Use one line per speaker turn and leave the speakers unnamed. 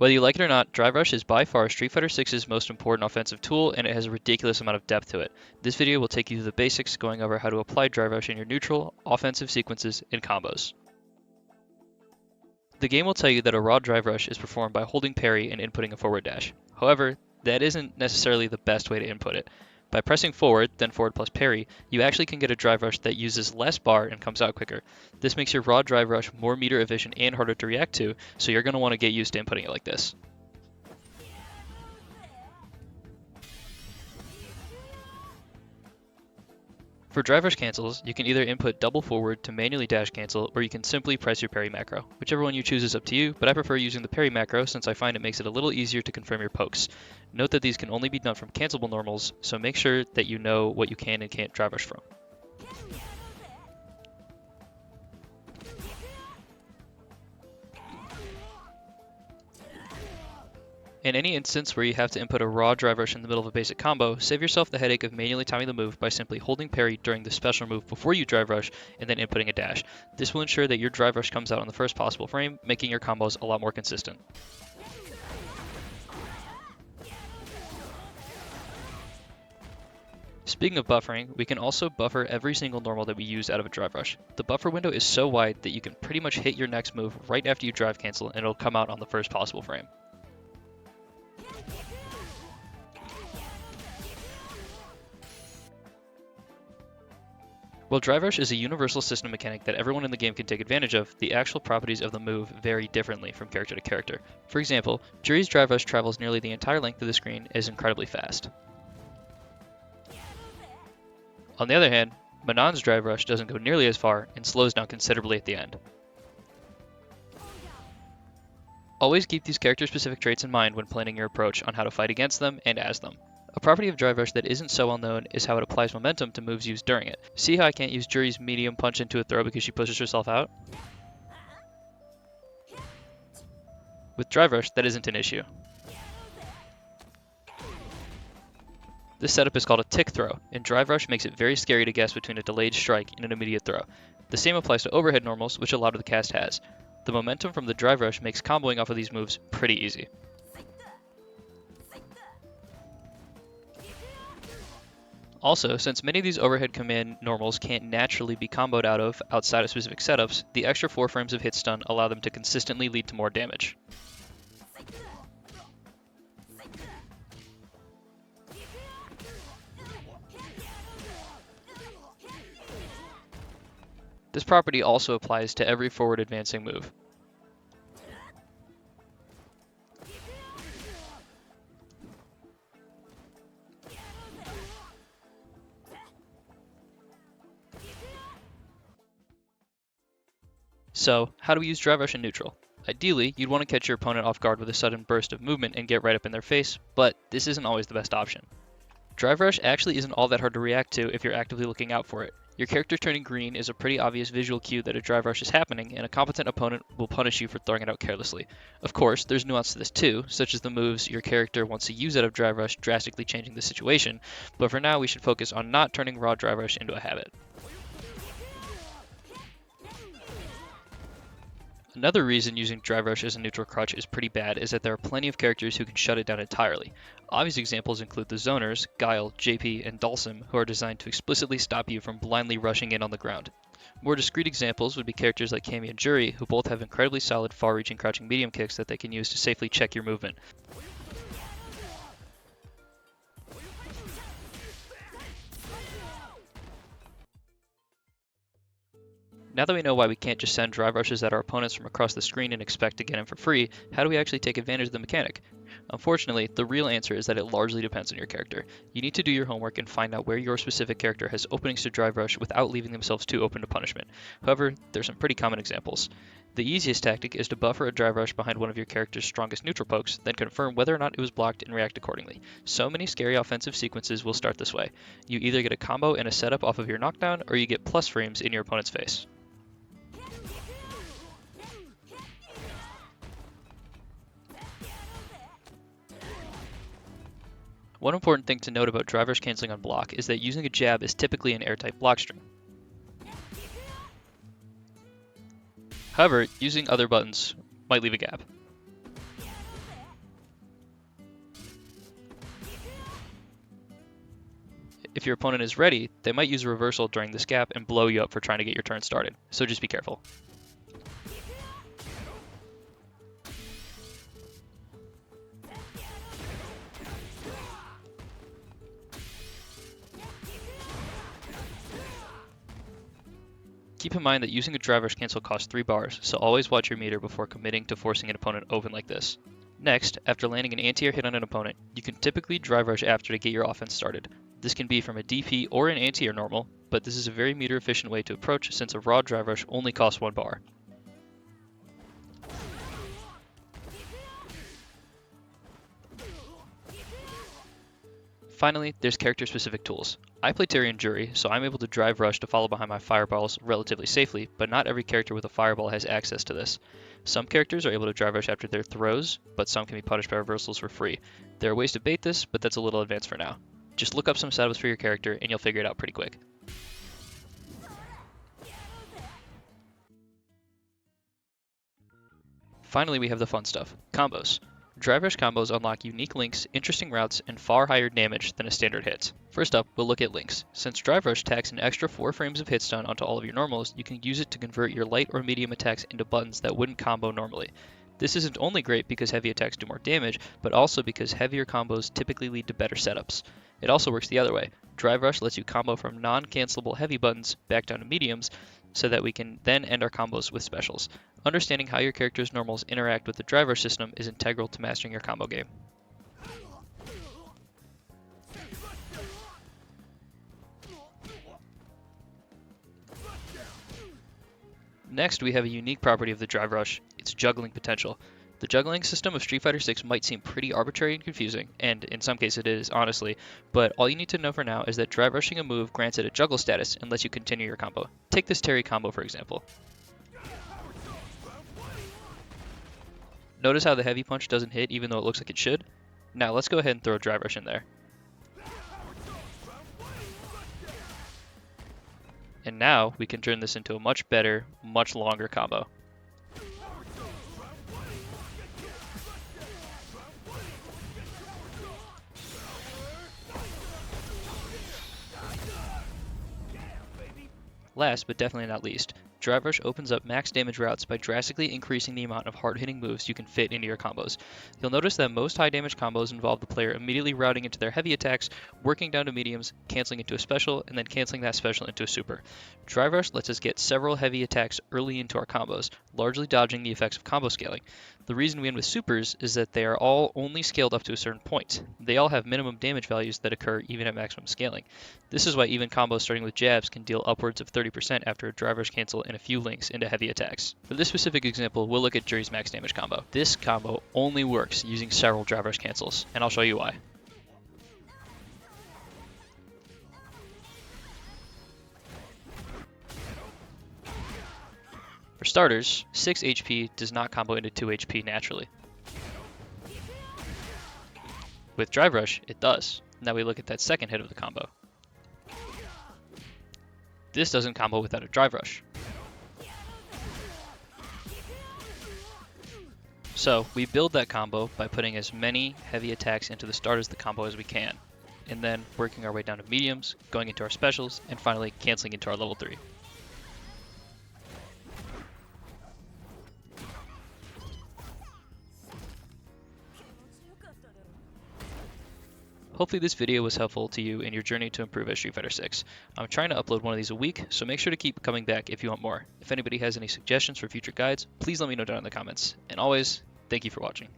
Whether you like it or not, Drive Rush is by far Street Fighter 6's most important offensive tool, and it has a ridiculous amount of depth to it. This video will take you through the basics, going over how to apply Drive Rush in your neutral, offensive sequences, and combos. The game will tell you that a raw Drive Rush is performed by holding parry and inputting a forward dash. However, that isn't necessarily the best way to input it. By pressing forward, then forward plus parry, you actually can get a Drive Rush that uses less bar and comes out quicker. This makes your raw Drive Rush more meter efficient and harder to react to, so you're going to want to get used to inputting it like this. For Drive Rush cancels, you can either input double forward to manually dash cancel, or you can simply press your parry macro. Whichever one you choose is up to you, but I prefer using the parry macro since I find it makes it a little easier to confirm your pokes. Note that these can only be done from cancelable normals, so make sure that you know what you can and can't Drive Rush from. In any instance where you have to input a raw Drive Rush in the middle of a basic combo, save yourself the headache of manually timing the move by simply holding parry during the special move before you Drive Rush and then inputting a dash. This will ensure that your Drive Rush comes out on the first possible frame, making your combos a lot more consistent. Speaking of buffering, we can also buffer every single normal that we use out of a Drive Rush. The buffer window is so wide that you can pretty much hit your next move right after you drive cancel and it'll come out on the first possible frame. While Drive Rush is a universal system mechanic that everyone in the game can take advantage of, the actual properties of the move vary differently from character to character. For example, Juri's Drive Rush travels nearly the entire length of the screen and is incredibly fast. On the other hand, Manon's Drive Rush doesn't go nearly as far and slows down considerably at the end. Always keep these character-specific traits in mind when planning your approach on how to fight against them and as them. A property of Drive Rush that isn't so well known is how it applies momentum to moves used during it. See how I can't use Juri's medium punch into a throw because she pushes herself out? With Drive Rush, that isn't an issue. This setup is called a tick throw, and Drive Rush makes it very scary to guess between a delayed strike and an immediate throw. The same applies to overhead normals, which a lot of the cast has. The momentum from the Drive Rush makes comboing off of these moves pretty easy. Also, since many of these overhead command normals can't naturally be comboed out of outside of specific setups, the extra 4 frames of hit stun allow them to consistently lead to more damage. This property also applies to every forward advancing move. So, how do we use Drive Rush in neutral? Ideally, you'd want to catch your opponent off guard with a sudden burst of movement and get right up in their face, but this isn't always the best option. Drive Rush actually isn't all that hard to react to if you're actively looking out for it. Your character turning green is a pretty obvious visual cue that a Drive Rush is happening, and a competent opponent will punish you for throwing it out carelessly. Of course, there's nuance to this too, such as the moves your character wants to use out of Drive Rush drastically changing the situation, but for now we should focus on not turning raw Drive Rush into a habit. Another reason using Drive Rush as a neutral crutch is pretty bad is that there are plenty of characters who can shut it down entirely. Obvious examples include the zoners, Guile, JP, and Dhalsim, who are designed to explicitly stop you from blindly rushing in on the ground. More discrete examples would be characters like Cammy and Juri, who both have incredibly solid far-reaching crouching medium kicks that they can use to safely check your movement. Now that we know why we can't just send Drive Rushes at our opponents from across the screen and expect to get them for free, how do we actually take advantage of the mechanic? Unfortunately, the real answer is that it largely depends on your character. You need to do your homework and find out where your specific character has openings to Drive Rush without leaving themselves too open to punishment. However, there's some pretty common examples. The easiest tactic is to buffer a Drive Rush behind one of your character's strongest neutral pokes, then confirm whether or not it was blocked and react accordingly. So many scary offensive sequences will start this way. You either get a combo and a setup off of your knockdown, or you get plus frames in your opponent's face. One important thing to note about Drive Rush canceling on block is that using a jab is typically an airtight block string. However, using other buttons might leave a gap. If your opponent is ready, they might use a reversal during this gap and blow you up for trying to get your turn started, so just be careful. Keep in mind that using a drive rush cancel costs 3 bars, so always watch your meter before committing to forcing an opponent open like this. Next, after landing an anti-air hit on an opponent, you can typically drive rush after to get your offense started. This can be from a DP or an anti-air normal, but this is a very meter efficient way to approach since a raw drive rush only costs 1 bar. Finally, there's character-specific tools. I play Tyrion Jury, so I'm able to drive rush to follow behind my fireballs relatively safely, but not every character with a fireball has access to this. Some characters are able to drive rush after their throws, but some can be punished by reversals for free. There are ways to bait this, but that's a little advanced for now. Just look up some setups for your character and you'll figure it out pretty quick. Finally, we have the fun stuff, combos. Drive rush combos unlock unique links, interesting routes, and far higher damage than a standard hit. First up, we'll look at links. Since drive rush tacks an extra 4 frames of hit stun onto all of your normals, you can use it to convert your light or medium attacks into buttons that wouldn't combo normally. This isn't only great because heavy attacks do more damage, but also because heavier combos typically lead to better setups. It also works the other way. Drive rush lets you combo from non-cancelable heavy buttons back down to mediums, so that we can then end our combos with specials. Understanding how your character's normals interact with the drive rush system is integral to mastering your combo game. Next, we have a unique property of the drive rush, its juggling potential. The juggling system of Street Fighter 6 might seem pretty arbitrary and confusing, and in some cases it is, honestly, but all you need to know for now is that drive rushing a move grants it a juggle status and lets you continue your combo. Take this Terry combo for example. Notice how the heavy punch doesn't hit even though it looks like it should? Now let's go ahead and throw a drive rush in there. And now we can turn this into a much better, much longer combo. Last, but definitely not least, drive rush opens up max damage routes by drastically increasing the amount of hard-hitting moves you can fit into your combos. You'll notice that most high damage combos involve the player immediately routing into their heavy attacks, working down to mediums, canceling into a special, and then canceling that special into a super. Drive rush lets us get several heavy attacks early into our combos, largely dodging the effects of combo scaling. The reason we end with supers is that they are all only scaled up to a certain point. They all have minimum damage values that occur even at maximum scaling. This is why even combos starting with jabs can deal upwards of 30% after a drive rush cancel and a few links into heavy attacks. For this specific example, we'll look at Jury's max damage combo. This combo only works using several drive rush cancels, and I'll show you why. For starters, 6 HP does not combo into 2 HP naturally. With drive rush, it does. Now we look at that second hit of the combo. This doesn't combo without a drive rush. So we build that combo by putting as many heavy attacks into the start of the combo as we can, and then working our way down to mediums, going into our specials, and finally canceling into our level 3. Hopefully this video was helpful to you in your journey to improve at Street Fighter 6. I'm trying to upload one of these a week, so make sure to keep coming back if you want more. If anybody has any suggestions for future guides, please let me know down in the comments. And always, thank you for watching.